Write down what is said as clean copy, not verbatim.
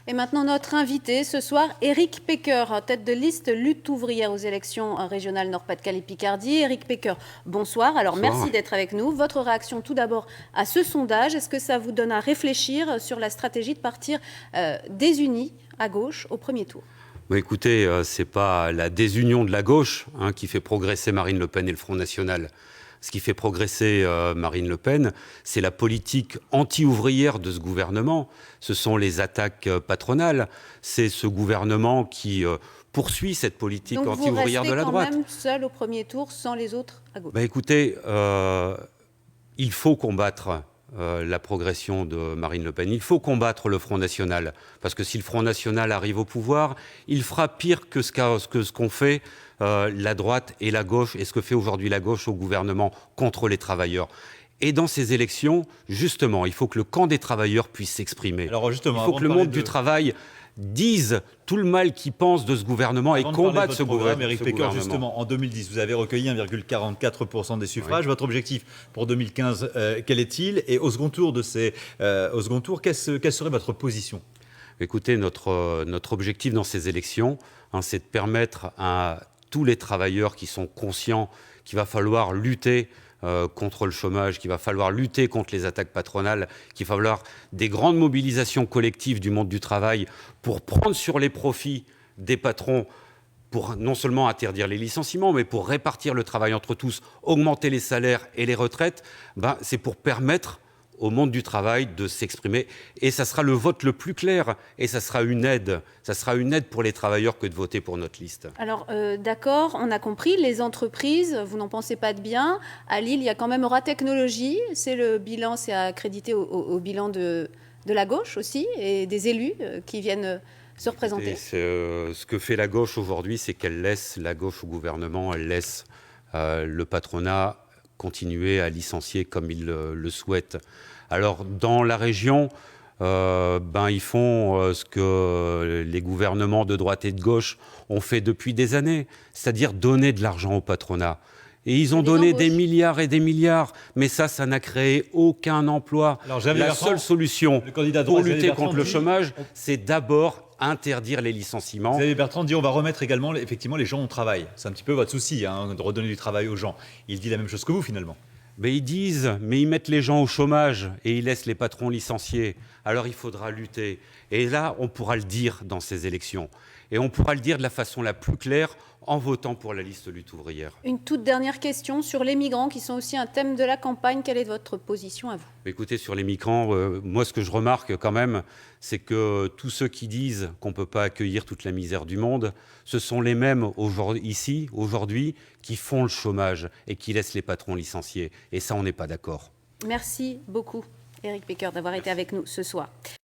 Et maintenant, notre invité ce soir, Éric Pecker, tête de liste Lutte ouvrière aux élections régionales Nord-Pas-de-Calais-Picardie. Éric Pecker, bonsoir. Alors, Bonsoir. merci d'être avec nous. Votre réaction tout d'abord à ce sondage. Est-ce que ça vous donne à réfléchir sur la stratégie de partir désunis à gauche au premier tour? Écoutez, ce n'est pas la désunion de la gauche qui fait progresser Marine Le Pen et le Front National. Ce qui fait progresser Marine Le Pen, c'est la politique anti-ouvrière de ce gouvernement. Ce sont les attaques patronales. C'est ce gouvernement qui poursuit cette politique anti-ouvrière de la droite. Donc vous restez quand même seul au premier tour, sans les autres à gauche. Écoutez, il faut combattre la progression de Marine Le Pen. Il faut combattre le Front National, parce que si le Front National arrive au pouvoir, il fera pire que ce qu'ont fait la droite et la gauche, et ce que fait aujourd'hui la gauche au gouvernement contre les travailleurs. Et dans ces élections, justement, il faut que le camp des travailleurs puisse s'exprimer. Alors justement, il faut que le monde du travail dise tout le mal qu'il pense de ce gouvernement et combatte ce gouvernement. Éric Pecker, justement, en 2010, vous avez recueilli 1,44% des suffrages. Oui. Votre objectif pour 2015, quel est-il? Et au second tour, quelle serait votre position? Écoutez, notre objectif dans ces élections, c'est de permettre à tous les travailleurs qui sont conscients qu'il va falloir lutter contre le chômage, qu'il va falloir lutter contre les attaques patronales, qu'il va falloir des grandes mobilisations collectives du monde du travail pour prendre sur les profits des patrons, pour non seulement interdire les licenciements, mais pour répartir le travail entre tous, augmenter les salaires et les retraites. C'est pour permettre au monde du travail de s'exprimer. Et ça sera le vote le plus clair. Et ça sera une aide. Ça sera une aide pour les travailleurs que de voter pour notre liste. Alors, d'accord, on a compris. Les entreprises, vous n'en pensez pas de bien. À Lille, il y a quand même Aura Technologies. C'est le bilan, c'est accrédité au bilan de la gauche aussi, et des élus qui viennent se représenter. Ce que fait la gauche aujourd'hui, c'est qu'elle laisse la gauche au gouvernement, elle laisse le patronat continuer à licencier comme il le souhaite. Alors, dans la région, ils font ce que les gouvernements de droite et de gauche ont fait depuis des années, c'est-à-dire donner de l'argent au patronat. Et ils ont donné des milliards et des milliards, mais ça n'a créé aucun emploi. Alors, la seule solution pour lutter contre le chômage, c'est d'abord interdire les licenciements. Xavier Bertrand dit on va remettre également effectivement les gens au travail. C'est un petit peu votre souci, de redonner du travail aux gens. Il dit la même chose que vous finalement. Mais ils mettent les gens au chômage et ils laissent les patrons licenciés. Alors il faudra lutter. Et là, on pourra le dire dans ces élections. Et on pourra le dire de la façon la plus claire en votant pour la liste Lutte ouvrière. Une toute dernière question sur les migrants qui sont aussi un thème de la campagne. Quelle est votre position à vous? Écoutez, sur les migrants, moi ce que je remarque quand même, c'est que tous ceux qui disent qu'on ne peut pas accueillir toute la misère du monde, ce sont les mêmes aujourd'hui, qui font le chômage et qui laissent les patrons licenciés. Et ça, on n'est pas d'accord. Merci beaucoup, Éric Pecker, d'avoir été avec nous ce soir.